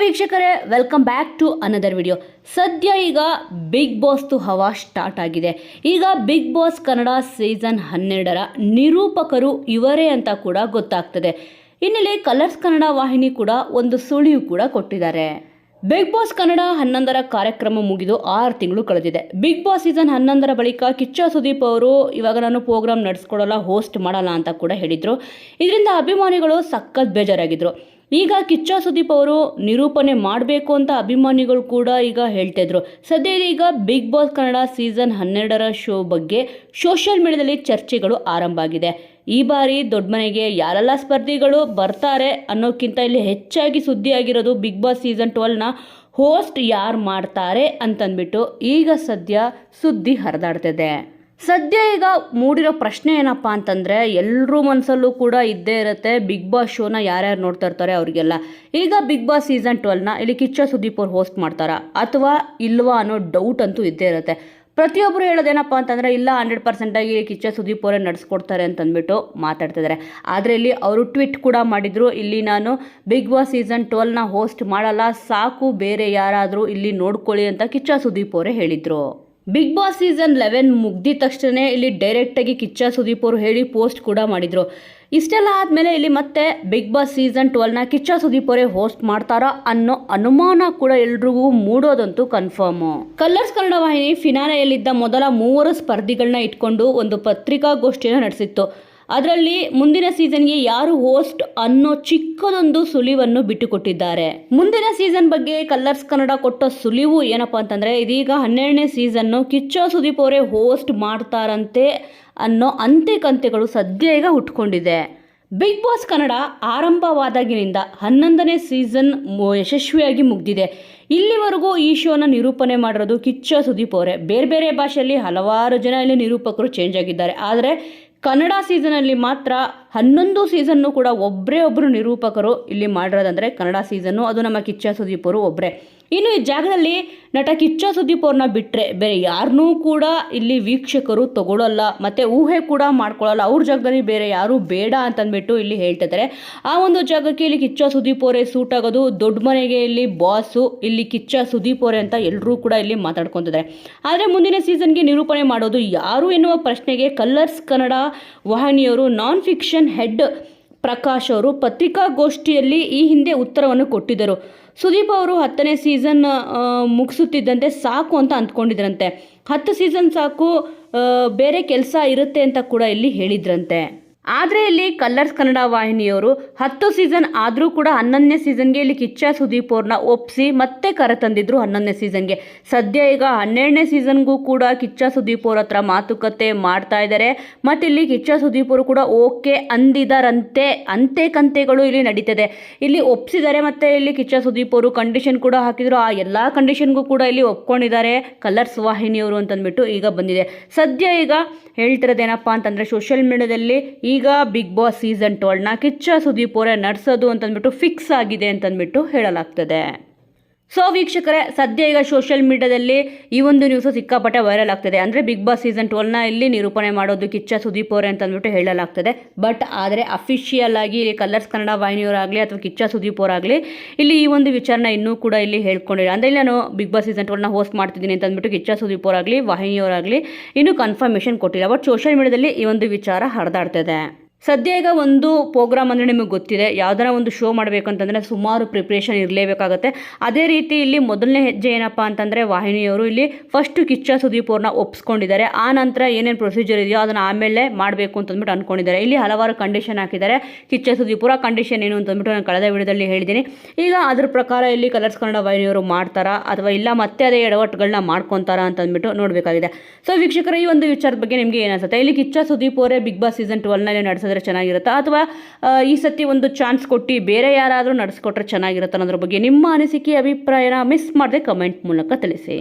ವೀಕ್ಷಕರೇ, welcome back to another video. ಸದ್ಯ ಈಗ ಬಿಗ್ ಬಾಸ್ದು ಹವಾ ಸ್ಟಾರ್ಟ್ ಆಗಿದೆ. ಈಗ ಬಿಗ್ ಬಾಸ್ ಕನ್ನಡ ಸೀಸನ್ 12ರ ನಿರೂಪಕರು ಇವರೇ ಅಂತ ಕೂಡ ಗೊತ್ತಾಗ್ತದೆ. ಇನ್ನಿಲ್ಲಿ ಕಲರ್ಸ್ ಕನ್ನಡ ವಾಹಿನಿ ಕೂಡ ಒಂದು ಸುಳಿವು ಕೂಡ ಕೊಟ್ಟಿದ್ದಾರೆ. ಬಿಗ್ ಬಾಸ್ ಕನ್ನಡ 11ರ ಕಾರ್ಯಕ್ರಮ ಮುಗಿದು 6 ತಿಂಗಳು ಕಳೆದಿದೆ. ಬಿಗ್ ಬಾಸ್ ಸೀಸನ್ 11ರ ಬಳಿಕ ಕಿಚ್ಚ ಸುದೀಪ್ ಅವರು ಇವಾಗ ನಾನು ಪ್ರೋಗ್ರಾಮ್ ನಡೆಸ್ಕೊಡಲ್ಲ, ಹೋಸ್ಟ್ ಮಾಡಲ್ಲ ಅಂತ ಕೂಡ ಹೇಳಿದರು. ಇದರಿಂದ ಅಭಿಮಾನಿಗಳು ಸಖತ್ ಬೇಜಾರಾಗಿದ್ರು. ಈಗ ಕಿಚ್ಚ ಸುದೀಪ್ ಅವರು ನಿರೂಪಣೆ ಮಾಡಬೇಕು ಅಂತ ಅಭಿಮಾನಿಗಳು ಕೂಡ ಈಗ ಹೇಳ್ತಾ ಇದ್ರು. ಸದ್ಯ ಈಗ ಬಿಗ್ ಬಾಸ್ ಕನ್ನಡ ಸೀಸನ್ 12ರ ಶೋ ಬಗ್ಗೆ ಸೋಷಿಯಲ್ ಮೀಡಿಯಾದಲ್ಲಿ ಚರ್ಚೆಗಳು ಆರಂಭ ಆಗಿದೆ. ಈ ಬಾರಿ ದೊಡ್ಡ ಮನೆಗೆ ಯಾರೆಲ್ಲ ಸ್ಪರ್ಧಿಗಳು ಬರ್ತಾರೆ ಅನ್ನೋಕ್ಕಿಂತ ಇಲ್ಲಿ ಹೆಚ್ಚಾಗಿ ಸುದ್ದಿ ಆಗಿರೋದು ಬಿಗ್ ಬಾಸ್ ಸೀಸನ್ 12ನ ಹೋಸ್ಟ್ ಯಾರು ಮಾಡ್ತಾರೆ ಅಂತಂದ್ಬಿಟ್ಟು ಈಗ ಸದ್ಯ ಸುದ್ದಿ ಹರಿದಾಡ್ತಿದೆ. ಸದ್ಯ ಈಗ ಮೂಡಿರೋ ಪ್ರಶ್ನೆ ಏನಪ್ಪ ಅಂತಂದರೆ, ಎಲ್ಲರೂ ಮನಸ್ಸಲ್ಲೂ ಕೂಡ ಇದ್ದೇ ಇರುತ್ತೆ, ಬಿಗ್ ಬಾಸ್ ಶೋನ ಯಾರ್ಯಾರು ನೋಡ್ತಾ ಇರ್ತಾರೆ ಅವರಿಗೆಲ್ಲ. ಈಗ ಬಿಗ್ ಬಾಸ್ ಸೀಸನ್ 12ನ ಇಲ್ಲಿ ಕಿಚ್ಚ ಸುದೀಪ್ ಅವ್ರು ಹೋಸ್ಟ್ ಮಾಡ್ತಾರಾ ಅಥವಾ ಇಲ್ವಾ ಅನ್ನೋ ಡೌಟ್ ಅಂತೂ ಇದ್ದೇ ಇರುತ್ತೆ. ಪ್ರತಿಯೊಬ್ಬರು ಹೇಳೋದೇನಪ್ಪ ಅಂತಂದರೆ, ಇಲ್ಲ 100% ಆಗಿ ಕಿಚ್ಚ ಸುದೀಪ್ ಅವರೇ ನಡೆಸ್ಕೊಡ್ತಾರೆ ಅಂತಂದ್ಬಿಟ್ಟು ಮಾತಾಡ್ತಿದ್ದಾರೆ. ಆದರೆ ಇಲ್ಲಿ ಅವರು ಟ್ವೀಟ್ ಕೂಡ ಮಾಡಿದರು, ಇಲ್ಲಿ ನಾನು ಬಿಗ್ ಬಾಸ್ ಸೀಸನ್ 12ನ ಹೋಸ್ಟ್ ಮಾಡಲ್ಲ, ಸಾಕು ಬೇರೆ ಯಾರಾದರೂ ಇಲ್ಲಿ ನೋಡ್ಕೊಳ್ಳಿ ಅಂತ ಕಿಚ್ಚ ಸುದೀಪ್ ಅವರೇ ಹೇಳಿದರು. ಬಿಗ್ ಬಾಸ್ ಸೀಸನ್ 11 ಮುಗ್ದಿದ ತಕ್ಷಣ ಇಲ್ಲಿ ಡೈರೆಕ್ಟಾಗಿ ಕಿಚ್ಚ ಸುದೀಪ್ ಅವರು ಹೇಳಿ ಪೋಸ್ಟ್ ಕೂಡ ಮಾಡಿದರು. ಇಷ್ಟೆಲ್ಲ ಆದಮೇಲೆ ಇಲ್ಲಿ ಮತ್ತೆ ಬಿಗ್ ಬಾಸ್ ಸೀಸನ್ 12ನ ಕಿಚ್ಚ ಸುದೀಪ್ ಅವರೇ ಹೋಸ್ಟ್ ಮಾಡ್ತಾರಾ ಅನ್ನೋ ಅನುಮಾನ ಕೂಡ ಎಲ್ರಿಗೂ ಮೂಡೋದಂತೂ ಕನ್ಫರ್ಮು. ಕಲರ್ಸ್ ಕನ್ನಡ ವಾಹಿನಿ ಫಿನಾಲೆಯಲ್ಲಿದ್ದ ಮೊದಲ 3 ಸ್ಪರ್ಧಿಗಳನ್ನ ಇಟ್ಕೊಂಡು ಒಂದು ಪತ್ರಿಕಾಗೋಷ್ಠಿಯನ್ನು ನಡೆಸಿತ್ತು. ಅದರಲ್ಲಿ ಮುಂದಿನ ಸೀಸನ್ಗೆ ಯಾರು ಹೋಸ್ಟ್ ಅನ್ನೋ ಚಿಕ್ಕದೊಂದು ಸುಳಿವನ್ನು ಬಿಟ್ಟುಕೊಟ್ಟಿದ್ದಾರೆ. ಮುಂದಿನ ಸೀಸನ್ ಬಗ್ಗೆ ಕಲರ್ಸ್ ಕನ್ನಡ ಕೊಟ್ಟ ಸುಳಿವು ಏನಪ್ಪ ಅಂತಂದರೆ, ಇದೀಗ 12ನೇ ಸೀಸನ್ನು ಕಿಚ್ಚ ಸುದೀಪ್ ಅವರೇ ಹೋಸ್ಟ್ ಮಾಡ್ತಾರಂತೆ ಅನ್ನೋ ಅಂತೆ-ಕಂತೆಗಳು ಸದ್ಯ ಈಗ ಹುಟ್ಕೊಂಡಿದೆ. ಬಿಗ್ ಬಾಸ್ ಕನ್ನಡ ಆರಂಭವಾದಾಗಿನಿಂದ 11ನೇ ಸೀಸನ್ ಯಶಸ್ವಿಯಾಗಿ ಮುಗಿದಿದೆ. ಇಲ್ಲಿವರೆಗೂ ಈ ಶೋನ ನಿರೂಪಣೆ ಮಾಡಿರೋದು ಕಿಚ್ಚ ಸುದೀಪ್ ಅವರೇ. ಬೇರೆ ಬೇರೆ ಭಾಷೆಯಲ್ಲಿ ಹಲವಾರು ಜನ ಇಲ್ಲಿ ನಿರೂಪಕರು ಚೇಂಜ್ ಆಗಿದ್ದಾರೆ. ಆದರೆ ಕನ್ನಡ ಸೀಸನಲ್ಲಿ ಮಾತ್ರ 11 ಸೀಸನ್ನು ಕೂಡ ಒಬ್ಬರು ನಿರೂಪಕರು ಇಲ್ಲಿ ಮಾಡಿರೋದಂದರೆ ಕನ್ನಡ ಸೀಸನ್ನು, ಅದು ನಮ್ಮ ಕಿಚ್ಚ ಸುದೀಪ್ ಅವರು ಒಬ್ಬರೇ. ಇನ್ನು ಈ ಜಾಗದಲ್ಲಿ ನಟ ಕಿಚ್ಚ ಸುದೀಪ್ ಅವ್ರನ್ನ ಬಿಟ್ಟರೆ ಬೇರೆ ಯಾರನ್ನೂ ಕೂಡ ಇಲ್ಲಿ ವೀಕ್ಷಕರು ತಗೊಳ್ಳಲ್ಲ ಮತ್ತು ಊಹೆ ಕೂಡ ಮಾಡ್ಕೊಳ್ಳಲ್ಲ. ಅವ್ರ ಜಾಗದಲ್ಲಿ ಬೇರೆ ಯಾರೂ ಬೇಡ ಅಂತಂದ್ಬಿಟ್ಟು ಇಲ್ಲಿ ಹೇಳ್ತಿದ್ದಾರೆ. ಆ ಒಂದು ಜಾಗಕ್ಕೆ ಇಲ್ಲಿ ಕಿಚ್ಚ ಸುದೀಪ್ ಅವರೇ ಸೂಟ್ ಆಗೋದು. ದೊಡ್ಡ ಮನೆಗೆ ಇಲ್ಲಿ ಬಾಸು ಇಲ್ಲಿ ಕಿಚ್ಚ ಸುದೀಪ್ ಅವರೇ ಅಂತ ಎಲ್ಲರೂ ಕೂಡ ಇಲ್ಲಿ ಮಾತಾಡ್ಕೊತಿದ್ದಾರೆ. ಆದರೆ ಮುಂದಿನ ಸೀಸನ್ಗೆ ನಿರೂಪಣೆ ಮಾಡೋದು ಯಾರು ಎನ್ನುವ ಪ್ರಶ್ನೆಗೆ ಕಲರ್ಸ್ ಕನ್ನಡ ವಾಹಿನಿಯವರು ನಾನ್ ಫಿಕ್ಷನ್ ಹೆಡ್ ಪ್ರಕಾಶ್ ಅವರು ಪತ್ರಿಕಾಗೋಷ್ಠಿಯಲ್ಲಿ ಈ ಹಿಂದೆ ಉತ್ತರವನ್ನು ಕೊಟ್ಟಿದ್ದರು. ಸುದೀಪ್ ಅವರು 10ನೇ ಸೀಸನ್ ಮುಗಿಸುತ್ತಿದ್ದಂತೆ ಸಾಕು ಅಂತ ಅಂದ್ಕೊಂಡಿದ್ರಂತೆ. 10 ಸೀಸನ್ ಸಾಕು, ಬೇರೆ ಕೆಲಸ ಇರುತ್ತೆ ಅಂತ ಕೂಡ ಇಲ್ಲಿ ಹೇಳಿದ್ರಂತೆ. ಆದರೆ ಇಲ್ಲಿ ಕಲರ್ಸ್ ಕನ್ನಡ ವಾಹಿನಿಯವರು 10 ಸೀಸನ್ ಆದರೂ ಕೂಡ 11ನೇ ಸೀಸನ್ಗೆ ಇಲ್ಲಿ ಕಿಚ್ಚ ಸುದೀಪ್ ಅವ್ರನ್ನ ಒಪ್ಪಿಸಿ ಮತ್ತೆ ಕರೆತಂದಿದ್ರು 11ನೇ ಸೀಸನ್ಗೆ. ಸದ್ಯ ಈಗ 12ನೇ ಸೀಸನ್ಗೂ ಕೂಡ ಕಿಚ್ಚ ಸುದೀಪ್ ಅವ್ರ ಹತ್ರ ಮಾತುಕತೆ ಮಾಡ್ತಾ ಇದ್ದಾರೆ. ಮತ್ತು ಇಲ್ಲಿ ಕಿಚ್ಚ ಸುದೀಪ್ ಅವರು ಕೂಡ ಓಕೆ ಅಂದಿದ್ದಾರಂತೆ. ಅಂತೆ-ಕಂತೆಗಳು ಇಲ್ಲಿ ನಡೀತದೆ. ಇಲ್ಲಿ ಒಪ್ಪಿಸಿದ್ದಾರೆ ಮತ್ತು ಇಲ್ಲಿ ಕಿಚ್ಚ ಸುದೀಪ್ ಅವರು ಕಂಡೀಷನ್ ಕೂಡ ಹಾಕಿದ್ರು. ಆ ಎಲ್ಲ ಕಂಡೀಷನ್ಗೂ ಕೂಡ ಇಲ್ಲಿ ಒಪ್ಕೊಂಡಿದ್ದಾರೆ ಕಲರ್ಸ್ ವಾಹಿನಿಯವರು ಅಂತಂದ್ಬಿಟ್ಟು ಈಗ ಬಂದಿದೆ. ಸದ್ಯ ಈಗ ಹೇಳ್ತಿರೋದೇನಪ್ಪ ಅಂತಂದರೆ, ಸೋಷಿಯಲ್ ಮೀಡಿಯಾದಲ್ಲಿ ಈಗ ಬಿಗ್ ಬಾಸ್ ಸೀಸನ್ 12ನ ಕಿಚ್ಚ ಸುದೀಪ್ ಅವರೇ ನಡೆಸೋದು ಅಂತಂದ್ಬಿಟ್ಟು ಫಿಕ್ಸ್ ಆಗಿದೆ ಅಂತಂದ್ಬಿಟ್ಟು ಹೇಳಲಾಗ್ತದೆ. ಸೊ ವೀಕ್ಷಕರೇ, ಸದ್ಯ ಈಗ ಸೋಷಿಯಲ್ ಮೀಡಿಯಾದಲ್ಲಿ ಈ ಒಂದು ನ್ಯೂಸು ಸಿಕ್ಕಾಪಟ್ಟೆ ವೈರಲ್ ಆಗ್ತದೆ. ಅಂದರೆ ಬಿಗ್ ಬಾಸ್ ಸೀಸನ್ 12ನ ಇಲ್ಲಿ ನಿರೂಪಣೆ ಮಾಡೋದು ಕಿಚ್ಚ ಸುದೀಪ್ ಅವರೇ ಅಂತಂದ್ಬಿಟ್ಟು ಹೇಳಲಾಗ್ತದೆ. ಬಟ್ ಆದರೆ ಅಫಿಷಿಯಲ್ ಆಗಿ ಇಲ್ಲಿ ಕಲರ್ಸ್ ಕನ್ನಡ ವಾಹಿನಿಯವರಾಗಲಿ ಅಥವಾ ಕಿಚ್ಚ ಸುದೀಪ್ ಅವರಾಗಲಿ ಇಲ್ಲಿ ಈ ಒಂದು ವಿಚಾರನ ಇನ್ನೂ ಕೂಡ ಇಲ್ಲಿ ಹೇಳ್ಕೊಂಡಿಲ್ಲ. ಅಂದರೆ ಇಲ್ಲಿ ನಾನು ಬಿಗ್ ಬಾಸ್ ಸೀಸನ್ 12ನ ಹೋಸ್ಟ್ ಮಾಡ್ತಿದ್ದೀನಿ ಅಂತಂದ್ಬಿಟ್ಟು ಕಿಚ್ಚ ಸುದೀಪ್ ಅವರಾಗಲಿ ವಾಹಿನಿಯವರಾಗಲಿ ಇನ್ನೂ ಕನ್ಫರ್ಮೇಷನ್ ಕೊಟ್ಟಿಲ್ಲ. ಬಟ್ ಸೋಷಿಯಲ್ ಮೀಡಿಯಾದಲ್ಲಿ ಈ ಒಂದು ವಿಚಾರ ಹರಿದಾಡ್ತದೆ. ಸದ್ಯ ಈಗ ಒಂದು ಪ್ರೋಗ್ರಾಮ್ ಅಂದರೆ ನಿಮಗೆ ಗೊತ್ತಿದೆ, ಯಾವ್ದಾರ ಒಂದು ಶೋ ಮಾಡಬೇಕಂತಂದರೆ ಸುಮಾರು ಪ್ರಿಪ್ರೇಷನ್ ಇರಲೇಬೇಕಾಗತ್ತೆ. ಅದೇ ರೀತಿ ಇಲ್ಲಿ ಮೊದಲನೇ ಹೆಜ್ಜೆ ಏನಪ್ಪ ಅಂತಂದರೆ, ವಾಹಿನಿಯವರು ಇಲ್ಲಿ ಫಸ್ಟು ಕಿಚ್ಚ ಸುದೀಪ್ ಅವ್ರನ್ನ ಒಪ್ಪಿಸ್ಕೊಂಡಿದ್ದಾರೆ. ಆ ನಂತರ ಏನೇನು ಪ್ರೊಸೀಜರ್ ಇದೆಯೋ ಅದನ್ನು ಆಮೇಲೆ ಮಾಡಬೇಕು ಅಂತಂದ್ಬಿಟ್ಟು ಅಂದ್ಕೊಂಡಿದ್ದಾರೆ. ಇಲ್ಲಿ ಹಲವಾರು ಕಂಡೀಷನ್ ಹಾಕಿದ್ದಾರೆ ಕಿಚ್ಚ ಸುದೀಪ್ ಅವರ. ಕಂಡೀಷನ್ ಏನು ಅಂತಂದ್ಬಿಟ್ಟು ನಾನು ಕಳೆದ ವಿಡಿಯೋದಲ್ಲಿ ಹೇಳಿದ್ದೀನಿ. ಈಗ ಅದ್ರ ಪ್ರಕಾರ ಇಲ್ಲಿ ಕಲರ್ಸ್ ಕನ್ನಡ ವಾಹಿನಿಯವರು ಮಾಡ್ತಾರಾ ಅಥವಾ ಇಲ್ಲ ಮತ್ತೆ ಅದೇ ಎಡವಟ್ಟುಗಳನ್ನ ಮಾಡ್ಕೊತಾರಾ ಅಂತಂದ್ಬಿಟ್ಟು ನೋಡಬೇಕಾಗಿದೆ. ಸೊ ವೀಕ್ಷಕರ, ಈ ಒಂದು ವಿಚಾರದ ಬಗ್ಗೆ ನಿಮಗೆ ಏನಿಸುತ್ತೆ? ಇಲ್ಲಿ ಕಿಚ್ಚ ಸುದೀಪ್ ಅವರೇ ಬಿಗ್ ಬಾಸ್ ಸೀಸನ್ 12ನಲ್ಲಿ ನಡೆಸಿದ್ರೆ ಚೆನ್ನಾಗಿರುತ್ತಾ ಅಥವಾ ಈ ಸತಿ ಒಂದು ಚಾನ್ಸ್ ಕೊಟ್ಟು ಬೇರೆ ಯಾರಾದರೂ ನಡೆಸ್ಕೊಟ್ರೆ ಚೆನ್ನಾಗಿರುತ್ತೆ ಅನ್ನೋದ್ರ ಬಗ್ಗೆ ನಿಮ್ಮ ಅನಿಸಿಕೆ ಅಭಿಪ್ರಾಯನ ಮಿಸ್ ಮಾಡದೆ ಕಮೆಂಟ್ ಮೂಲಕ ತಿಳಿಸಿ.